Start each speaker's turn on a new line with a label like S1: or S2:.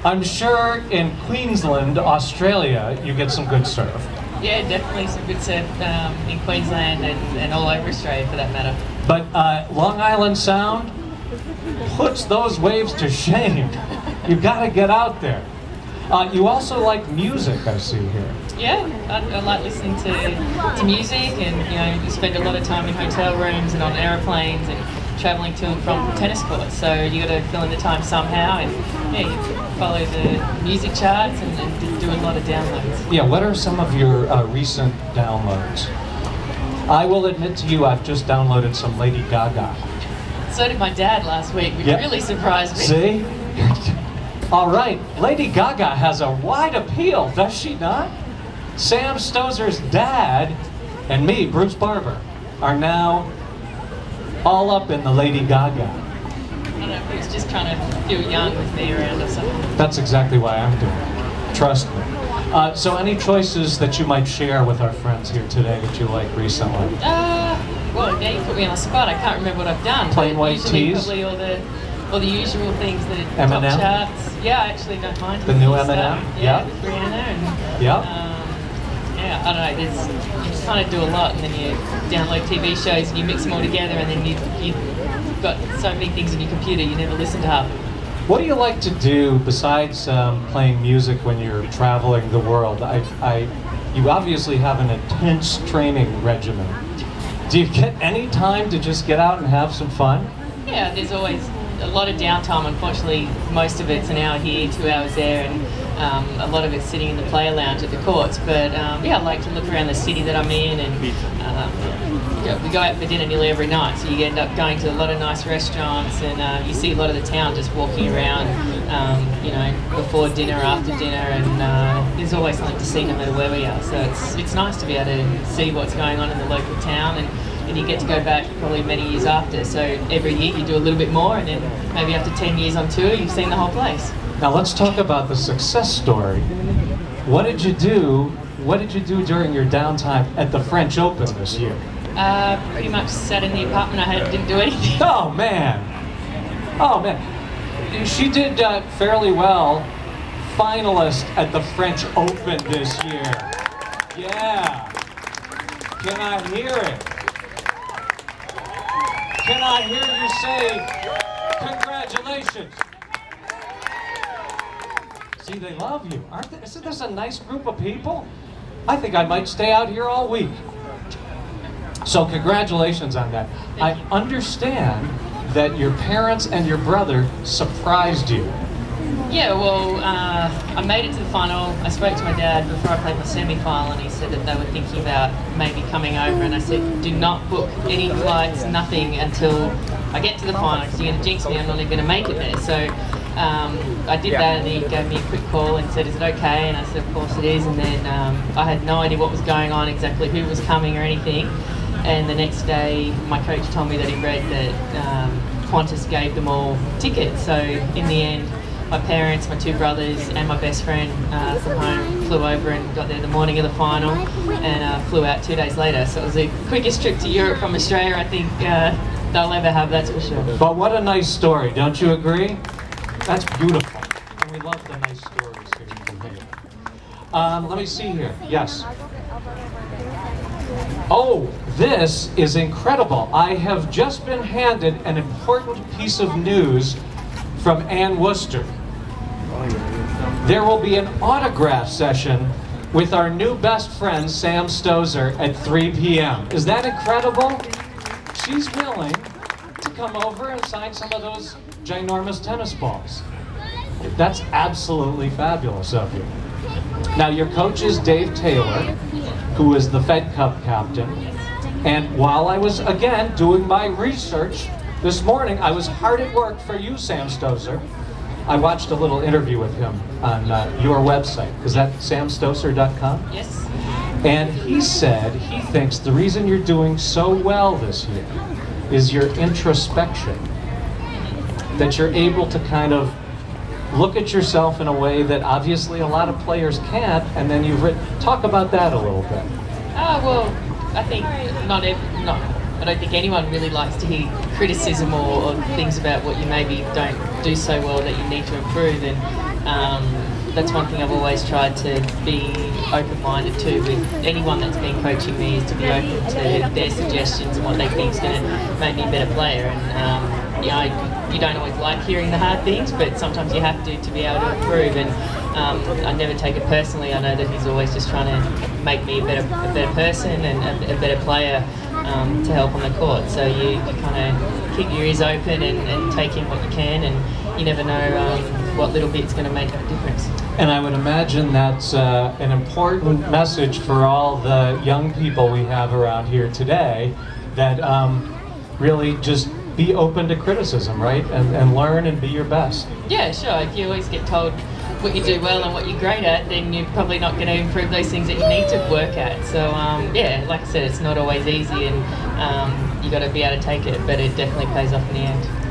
S1: I'm sure in Queensland, Australia, you get some good surf.
S2: Yeah, definitely some good surf in Queensland and all over Australia for that matter.
S1: But Long Island Sound puts those waves to shame. You've got to get out there. You also like music, I see here.
S2: Yeah, I like listening to music, and you spend a lot of time in hotel rooms and on aeroplanes and travelling to and from tennis courts. So you got to fill in the time somehow, and yeah, you follow the music charts and do a lot of downloads.
S1: Yeah, what are some of your recent downloads? I will admit to you, I've just downloaded some Lady Gaga.
S2: So did my dad last week, which really surprised me.
S1: See? All right, Lady Gaga has a wide appeal, does she not? Sam Stosur's dad and me, Bruce Barber, are now all up in the Lady Gaga.
S2: I don't know, he was just trying to feel young with me around or something.
S1: That's exactly why I'm doing it. Trust me. So any choices that you might share with our friends here today that you like recently?
S2: Well, now you put me on the spot. I can't remember what I've done.
S1: Plain white tees?
S2: Probably all the usual things that
S1: M&M?
S2: top charts. Yeah, I actually don't mind.
S1: The new M&M?
S2: Yeah, with Rihanna and yeah, I don't know. You just kind of do a lot, and then you download TV shows and you mix them all together, and then you've got so many things in your computer you never listen to half.
S1: What do you like to do besides playing music when you're traveling the world? You obviously have an intense training regimen. Do you get any time to just get out and have some fun?
S2: Yeah, there's always a lot of downtime. Unfortunately, most of it's an hour here, 2 hours there, and a lot of it's sitting in the player lounge at the courts. But yeah, I like to look around the city that I'm in, and we go out for dinner nearly every night, so you end up going to a lot of nice restaurants, and you see a lot of the town just walking around, before dinner, after dinner, and there's always something to see no matter where we are. So it's nice to be able to see what's going on in the local town, and you get to go back probably many years after. So every year you do a little bit more, and then maybe after 10 years on tour, you've seen the whole place.
S1: Now let's talk about the success story. What did you do during your downtime at the French Open this year?
S2: Pretty much sat in the apartment I had, didn't do anything.
S1: Oh man! Oh man! She did fairly well. Finalist at the French Open this year. Yeah. Can I hear it? Can I hear you say congratulations? See, they love you, aren't they? Isn't this a nice group of people? I think I might stay out here all week. So congratulations on that. I understand that your parents and your brother surprised you.
S2: Yeah, well, I made it to the final. I spoke to my dad before I played my semi-final, and he said that they were thinking about maybe coming over, and I said, do not book any flights, nothing, until I get to the final, because you're going to jinx me, I'm not even going to make it there. So I did that, and he gave me a quick call and said, is it okay? And I said, of course it is. And then I had no idea what was going on, exactly who was coming or anything. And the next day, my coach told me that he read that Qantas gave them all tickets. So in the end, my parents, my two brothers, and my best friend from home flew over and got there the morning of the final, and flew out 2 days later. So it was the quickest trip to Europe from Australia I think they'll ever have, that's for sure.
S1: But what a nice story, don't you agree? That's beautiful. And we love the nice stories here from here. Let me see here. Yes. Oh, this is incredible. I have just been handed an important piece of news from Ann Worcester. There will be an autograph session with our new best friend, Sam Stosur, at 3 p.m. Is that incredible? She's willing to come over and sign some of those ginormous tennis balls. That's absolutely fabulous of you. Now, your coach is Dave Taylor, who is the Fed Cup captain. And while I was, again, doing my research this morning, I was hard at work for you, Sam Stosur. I watched a little interview with him on your website. Is that samstosur.com?
S2: Yes.
S1: And he said he thinks the reason you're doing so well this year is your introspection. That you're able to kind of look at yourself in a way that obviously a lot of players can't, and then you've written, talk about that a little bit.
S2: Well, I think I don't think anyone really likes to hear criticism or things about what you maybe don't do so well that you need to improve. And that's one thing I've always tried to be open-minded to with anyone that's been coaching me, is to be open to their suggestions and what they think is going to make me a better player. And you don't always like hearing the hard things, but sometimes you have to be able to improve. And I never take it personally. I know that he's always just trying to make me a better person and a better player to help on the court. So you kind of keep your ears open and take in what you can, and you never know what little bit's going to make a difference.
S1: And I would imagine that's an important message for all the young people we have around here today, that really just be open to criticism, right? And learn and be your best.
S2: Yeah, sure. If you always get told what you do well and what you're great at, then you're probably not going to improve those things that you need to work at. So yeah, like I said, it's not always easy, and you got to be able to take it, but it definitely pays off in the end.